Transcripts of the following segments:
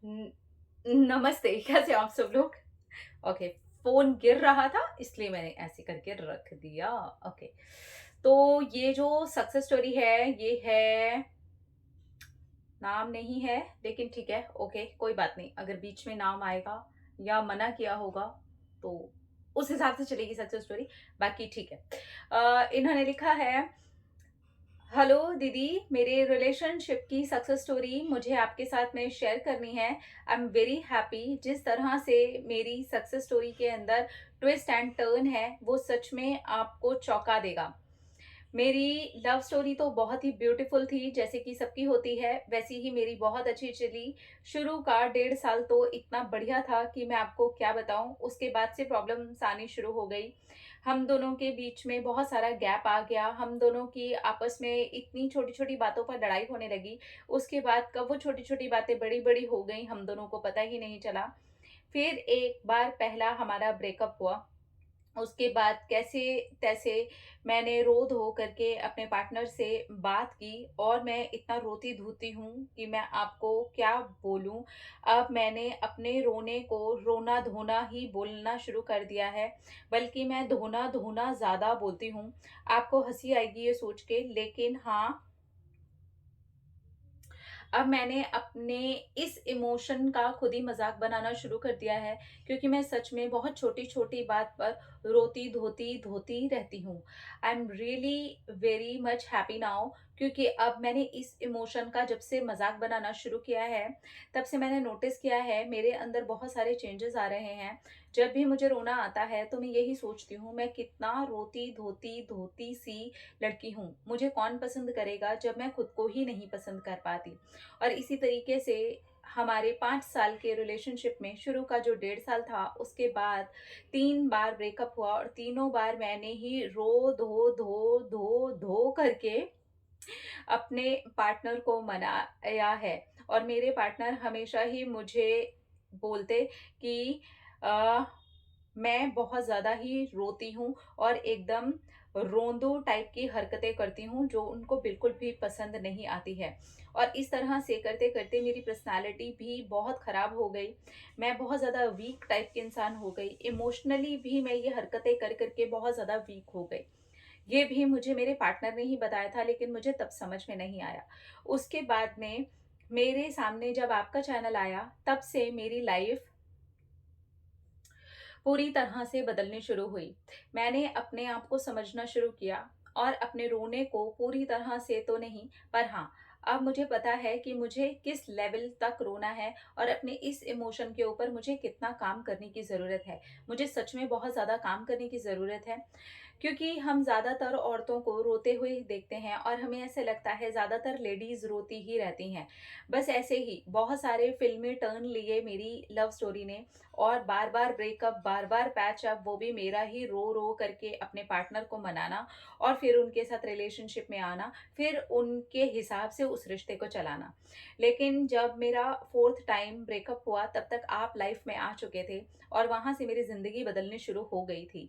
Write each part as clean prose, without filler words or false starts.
न- नमस्ते। कैसे आप सब लोग? ओके। फोन गिर रहा था इसलिए मैंने ऐसे करके रख दिया। ओके। तो ये जो सक्सेस स्टोरी है ये है, नाम नहीं है लेकिन ठीक है। ओके, कोई बात नहीं। अगर बीच में नाम आएगा या मना किया होगा तो उस हिसाब से चलेगी सक्सेस स्टोरी। बाकी ठीक है। इन्होंने लिखा है, हेलो दीदी, मेरे रिलेशनशिप की सक्सेस स्टोरी मुझे आपके साथ में शेयर करनी है। I am very happy. जिस तरह से मेरी सक्सेस स्टोरी के अंदर ट्विस्ट एंड टर्न है वो सच में आपको चौंका देगा। मेरी लव स्टोरी तो बहुत ही ब्यूटीफुल थी, जैसे कि सबकी होती है वैसी ही मेरी बहुत अच्छी चली। शुरू का 1.5 साल तो इतना बढ़िया था कि मैं आपको क्या बताऊं। उसके बाद से प्रॉब्लम्स आनी शुरू हो गई। हम दोनों के बीच में बहुत सारा गैप आ गया। हम दोनों की आपस में इतनी छोटी छोटी बातों पर लड़ाई होने लगी। उसके बाद कब वो छोटी छोटी बातें बड़ी बड़ी हो गई हम दोनों को पता ही नहीं चला। फिर एक बार पहला हमारा ब्रेकअप हुआ। उसके बाद कैसे तैसे मैंने रो धो करके अपने पार्टनर से बात की, और मैं इतना रोती धोती हूँ कि मैं आपको क्या बोलूँ। अब मैंने अपने रोने को रोना धोना ही बोलना शुरू कर दिया है, बल्कि मैं धोना धोना ज़्यादा बोलती हूँ। आपको हंसी आएगी ये सोच के, लेकिन हाँ, अब मैंने अपने इस इमोशन का खुद ही मजाक बनाना शुरू कर दिया है, क्योंकि मैं सच में बहुत छोटी छोटी बात पर रोती धोती धोती रहती हूँ। I am really very much happy now, क्योंकि अब मैंने इस इमोशन का जब से मजाक बनाना शुरू किया है तब से मैंने नोटिस किया है मेरे अंदर बहुत सारे चेंजेस आ रहे हैं। जब भी मुझे रोना आता है तो मैं यही सोचती हूँ, मैं कितना रोती धोती धोती सी लड़की हूँ। मुझे कौन पसंद करेगा जब मैं खुद को ही नहीं पसंद कर पाती। और इसी तरीके से हमारे 5 साल के रिलेशनशिप में शुरू का जो 1.5 साल था, उसके बाद 3 बार ब्रेकअप हुआ, और तीनों बार मैंने ही रो धो धो धो धो करके अपने पार्टनर को मनाया है। और मेरे पार्टनर हमेशा ही मुझे बोलते कि अ, मैं बहुत ज़्यादा ही रोती हूँ और एकदम रोंदो टाइप की हरकतें करती हूँ जो उनको बिल्कुल भी पसंद नहीं आती है। और इस तरह से करते करते मेरी पर्सनालिटी भी बहुत ख़राब हो गई। मैं बहुत ज़्यादा वीक टाइप की इंसान हो गई। इमोशनली भी मैं ये हरकतें कर करके बहुत ज़्यादा वीक हो गई। ये भी मुझे मेरे पार्टनर ने ही बताया था, लेकिन मुझे तब समझ में नहीं आया। उसके बाद में मेरे सामने जब आपका चैनल आया तब से मेरी लाइफ पूरी तरह से बदलनी शुरू हुई। मैंने अपने आप को समझना शुरू किया, और अपने रोने को पूरी तरह से तो नहीं, पर हाँ, अब मुझे पता है कि मुझे किस लेवल तक रोना है और अपने इस इमोशन के ऊपर मुझे कितना काम करने की ज़रूरत है। मुझे सच में बहुत ज़्यादा काम करने की ज़रूरत है, क्योंकि हम ज़्यादातर औरतों को रोते हुए ही देखते हैं और हमें ऐसे लगता है ज़्यादातर लेडीज़ रोती ही रहती हैं। बस ऐसे ही बहुत सारे फ़िल्मी टर्न लिए मेरी लव स्टोरी ने, और बार-बार ब्रेकअप, बार-बार पैच अप, वो भी मेरा ही रो-रो करके अपने पार्टनर को मनाना, और फिर उनके साथ रिलेशनशिप में आना, फिर उनके हिसाब से उस रिश्ते को चलाना। लेकिन जब मेरा 4th टाइम ब्रेकअप हुआ तब तक आप लाइफ़ में आ चुके थे, और वहाँ से मेरी ज़िंदगी बदलनी शुरू हो गई थी।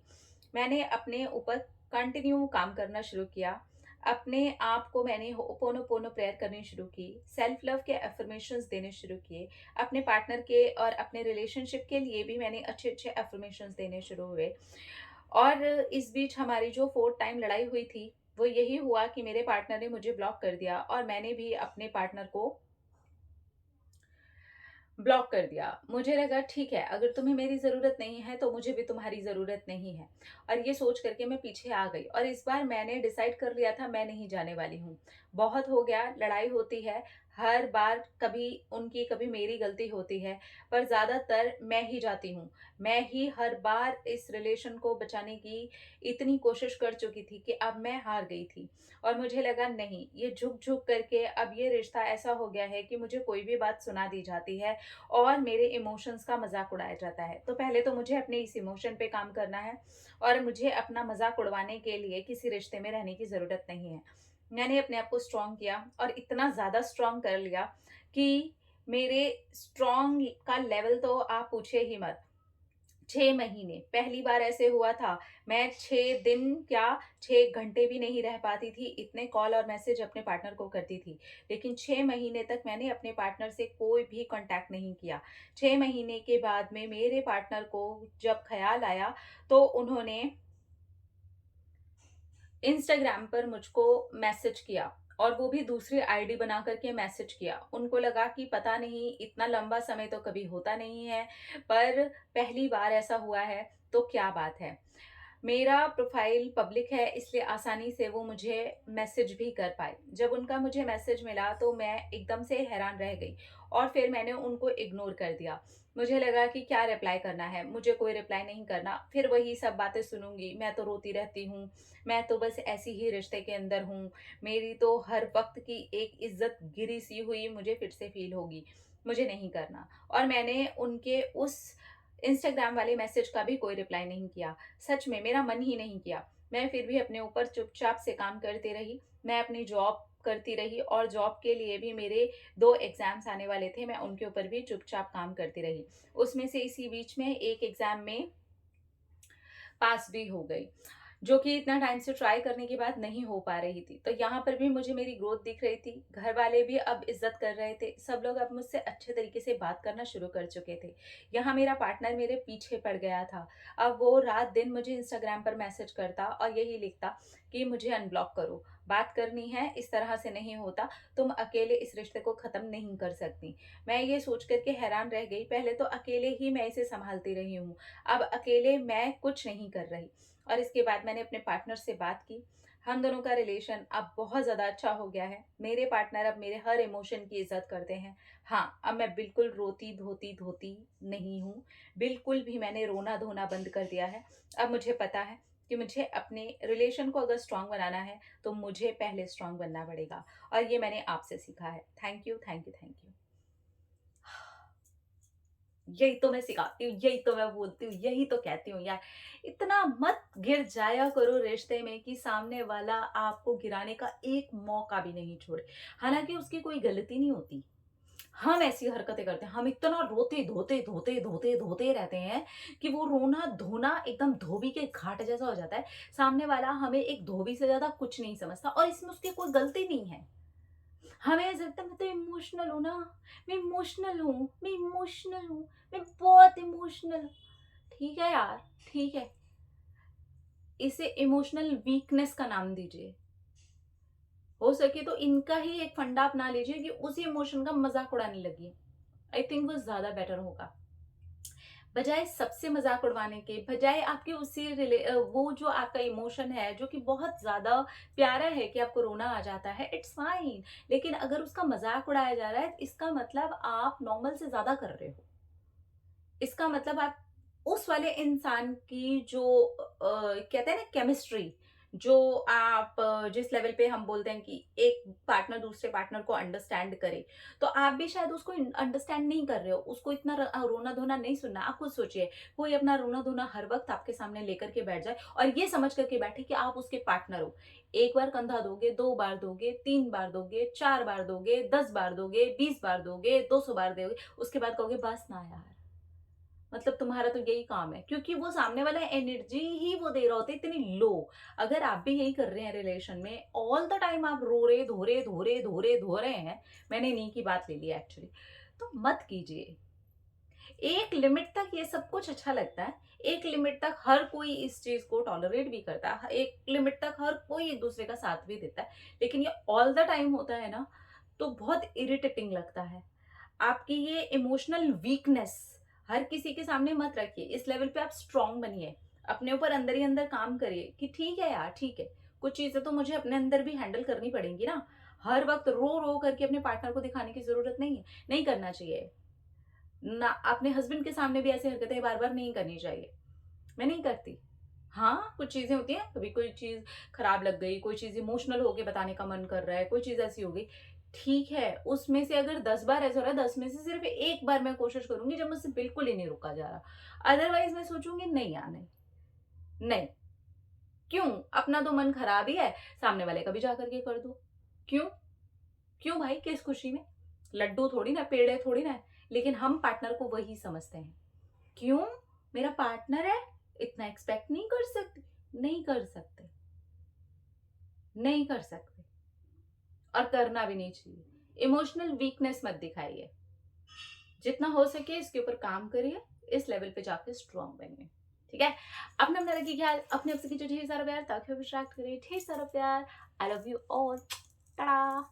मैंने अपने ऊपर कंटिन्यू काम करना शुरू किया। अपने आप को मैंने होपोनोपोनो प्रेयर करनी शुरू की, सेल्फ लव के अफ़र्मेशंस देने शुरू किए। अपने पार्टनर के और अपने रिलेशनशिप के लिए भी मैंने अच्छे-अच्छे अफ़र्मेशंस देने शुरू हुए। और इस बीच हमारी जो 4th टाइम लड़ाई हुई थी, वो यही हुआ कि मेरे पार्टनर ने मुझे ब्लॉक कर दिया, और मैंने भी अपने पार्टनर को ब्लॉक कर दिया। मुझे लगा ठीक है, अगर तुम्हें मेरी ज़रूरत नहीं है तो मुझे भी तुम्हारी ज़रूरत नहीं है। और ये सोच कर के मैं पीछे आ गई, और इस बार मैंने डिसाइड कर लिया था मैं नहीं जाने वाली हूँ। बहुत हो गया, लड़ाई होती है, हर बार कभी उनकी कभी मेरी गलती होती है, पर ज़्यादातर मैं ही जाती हूँ। मैं ही हर बार इस रिलेशन को बचाने की इतनी कोशिश कर चुकी थी कि अब मैं हार गई थी। और मुझे लगा नहीं, ये झुक-झुक करके अब ये रिश्ता ऐसा हो गया है कि मुझे कोई भी बात सुना दी जाती है और मेरे इमोशंस का मज़ाक उड़ाया जाता है। तो पहले तो मुझे अपने इस इमोशन पे काम करना है, और मुझे अपना मज़ाक उड़वाने के लिए किसी रिश्ते में रहने की ज़रूरत नहीं है। मैंने अपने आप को स्ट्रॉन्ग किया, और इतना ज़्यादा स्ट्रॉन्ग कर लिया कि मेरे स्ट्रॉन्ग का लेवल तो आप पूछिए ही मत। 6 महीने पहली बार ऐसे हुआ था, मैं 6 दिन क्या 6 घंटे भी नहीं रह पाती थी, इतने कॉल और मैसेज अपने पार्टनर को करती थी। लेकिन 6 महीने तक मैंने अपने पार्टनर से कोई भी कॉन्टैक्ट नहीं किया। 6 महीने के बाद में मेरे पार्टनर को जब ख़्याल आया, तो उन्होंने इंस्टाग्राम पर मुझको मैसेज किया, और वो भी दूसरी आईडी बना करके मैसेज किया। उनको लगा कि पता नहीं, इतना लंबा समय तो कभी होता नहीं है, पर पहली बार ऐसा हुआ है, तो क्या बात है। मेरा प्रोफाइल पब्लिक है, इसलिए आसानी से वो मुझे मैसेज भी कर पाए। जब उनका मुझे मैसेज मिला तो मैं एकदम से हैरान रह गई, और फिर मैंने उनको इग्नोर कर दिया। मुझे लगा कि क्या रिप्लाई करना है, मुझे कोई रिप्लाई नहीं करना, फिर वही सब बातें सुनूंगी, मैं तो रोती रहती हूँ, मैं तो बस ऐसी ही रिश्ते के अंदर हूँ, मेरी तो हर वक्त की एक इज्जत गिरी सी हुई मुझे फिर से फील होगी, मुझे नहीं करना। और मैंने उनके उस इंस्टाग्राम वाले मैसेज का भी कोई रिप्लाई नहीं किया। सच में मेरा मन ही नहीं किया। मैं फिर भी अपने ऊपर चुपचाप से काम करती रही। मैं अपनी जॉब करती रही, और जॉब के लिए भी मेरे 2 एग्ज़ाम्स आने वाले थे, मैं उनके ऊपर भी चुपचाप काम करती रही। उसमें से इसी बीच में एक एग्ज़ाम में पास भी हो गई, जो कि इतना टाइम से ट्राई करने के बाद नहीं हो पा रही थी। तो यहाँ पर भी मुझे मेरी ग्रोथ दिख रही थी। घर वाले भी अब इज़्ज़त कर रहे थे। सब लोग अब मुझसे अच्छे तरीके से बात करना शुरू कर चुके थे। यहाँ मेरा पार्टनर मेरे पीछे पड़ गया था। अब वो रात-दिन मुझे इंस्टाग्राम पर मैसेज करता और यही लिखता कि मुझे अनब्लॉक करो। बात करनी है, इस तरह से नहीं होता। तुम अकेले इस रिश्ते को ख़त्म नहीं कर सकती। मैं ये सोच कर के हैरान रह गई। पहले तो अकेले ही मैं इसे सँभालती रही हूँ। अब अकेले मैं कुछ नहीं कर रही। और इसके बाद मैंने अपने पार्टनर से बात की। हम दोनों का रिलेशन अब बहुत ज़्यादा अच्छा हो गया है। मेरे पार्टनर अब मेरे हर इमोशन की इज़्ज़त करते हैं। हाँ, अब मैं बिल्कुल रोती, धोती, धोती नहीं हूँ। बिल्कुल भी मैंने रोना-धोना बंद कर दिया है। अब मुझे पता है कि मुझे अपने रिलेशन को अगर स्ट्रॉन्ग बनाना है, तो मुझे पहले स्ट्रॉन्ग बनना पड़ेगा, और ये मैंने आपसे सीखा है। Thank you, thank you, thank you. यही तो मैं सिखाती हूँ, यही तो मैं बोलती हूँ, यही तो कहती हूँ यार, इतना मत गिर जाया करो रिश्ते में कि सामने वाला आपको गिराने का एक मौका भी नहीं छोड़े। हालाँकि उसकी कोई गलती नहीं होती। हम ऐसी हरकतें करते हैं, हम इतना रोते, धोते, धोते, धोते, धोते रहते हैं कि वो रोना-धोना एकदम धोबी के घाट जैसा हो जाता है। सामने वाला हमें एक धोबी से ज़्यादा कुछ नहीं समझता, और इसमें उसकी कोई गलती नहीं है। हमें ऐसा लगता है मैं तो इमोशनल हूँ ना, मैं इमोशनल हूँ, मैं इमोशनल हूँ, मैं बहुत इमोशनल हूँ। ठीक है यार, ठीक है। इसे इमोशनल वीकनेस का नाम दीजिए। हो सके तो इनका ही एक फंडा अपना लीजिए कि उसी इमोशन का मज़ाक उड़ाने लगिए। आई थिंक वो ज़्यादा बेटर होगा। बजाय सबसे मज़ाक उड़वाने के, बजाय आपके उसी वो जो आपका इमोशन है, जो कि बहुत ज़्यादा प्यारा है कि आपको रोना आ जाता है, इट्स फाइन। लेकिन अगर उसका मज़ाक उड़ाया जा रहा है, इसका मतलब आप नॉर्मल से ज़्यादा कर रहे हो। इसका मतलब आप उस वाले इंसान की जो कहते हैं ना केमिस्ट्री, जो आप जिस लेवल पे हम बोलते हैं कि एक पार्टनर दूसरे पार्टनर को अंडरस्टैंड करे, तो आप भी शायद उसको अंडरस्टैंड नहीं कर रहे हो, उसको इतना रोना धोना नहीं सुनना। आप खुद सोचिए, कोई अपना रोना धोना हर वक्त आपके सामने लेकर के बैठ जाए, और ये समझ करके बैठे कि आप उसके पार्टनर हो। एक बार कंधा दोगे, 2 बार दोगे, 3 बार दोगे, 4 बार दोगे, 10 बार दोगे, 20 बार दोगे, 200 बार दोगे, उसके बाद कहोगे बस ना यार, मतलब तुम्हारा तो यही काम है, क्योंकि वो सामने वाला एनर्जी ही वो दे रहा होता है इतनी लो। अगर आप भी यही कर रहे हैं रिलेशन में, ऑल द टाइम आप रो रहे, धो रहे, धो रहे, धो रहे, धो रहे हैं, मैंने इन्हीं की बात ले ली एक्चुअली, तो मत कीजिए। एक लिमिट तक ये सब कुछ अच्छा लगता है, एक लिमिट तक हर कोई इस चीज को टॉलरेट भी करता है, एक लिमिट तक हर कोई एक दूसरे का साथ भी देता है, लेकिन ये ऑल द टाइम होता है ना, तो बहुत इरिटेटिंग लगता है। आपकी ये इमोशनल वीकनेस हर किसी के सामने मत रखिए। इस लेवल पे आप स्ट्रांग बनिए। अपने ऊपर अंदर ही अंदर काम करिए कि ठीक है यार, ठीक है। कुछ चीज़ें तो मुझे अपने अंदर भी हैंडल करनी पड़ेंगी ना। हर वक़्त रो-रो करके अपने पार्टनर को दिखाने की ज़रूरत नहीं है। नहीं करना चाहिए। ना अपने हस्बैंड के सामने भी ऐसी हरकतें बार-बार नहीं करनी चाहिए। मैं नहीं करती। हाँ, कुछ चीज़ें होती हैं, कभी कोई चीज़ खराब लग गई, कोई चीज़ इमोशनल होके बताने का मन कर रहा है, कोई चीज़ ऐसी हो गई, ठीक है, उसमें से अगर 10 बार ऐसा हो रहा है, 10 में से सिर्फ़ 1 बार मैं कोशिश करूँगी जब मुझसे बिल्कुल ही नहीं रुका जा रहा। अदरवाइज़ मैं सोचूँगी नहीं यार नहीं, नहीं, क्यों? अपना तो मन खराब ही है, सामने वाले का भी जा कर के कर दो। क्यों? क्यों भाई, किस खुशी में? लड्डू थोड़ी ना, पेड़े थोड़ी ना है, लेकिन हम पार्टनर को वही समझते हैं। क्यों? मेरा पार्टनर है, इतना एक्सपेक्ट नहीं कर सकती। नहीं कर सकते, नहीं कर सकते, और करना भी नहीं चाहिए। इमोशनल वीकनेस मत दिखाइए। जितना हो सके इसके ऊपर काम करिए, इस लेवल पे जाके स्ट्रांग बनिए। ठीक है? अपना अपना रखिए ख्याल, अपने आप से कीजिए ढेर सारा प्यार, ताकि वो विश्राक्त करिए ढेर सारा प्यार। I love you all. Tata.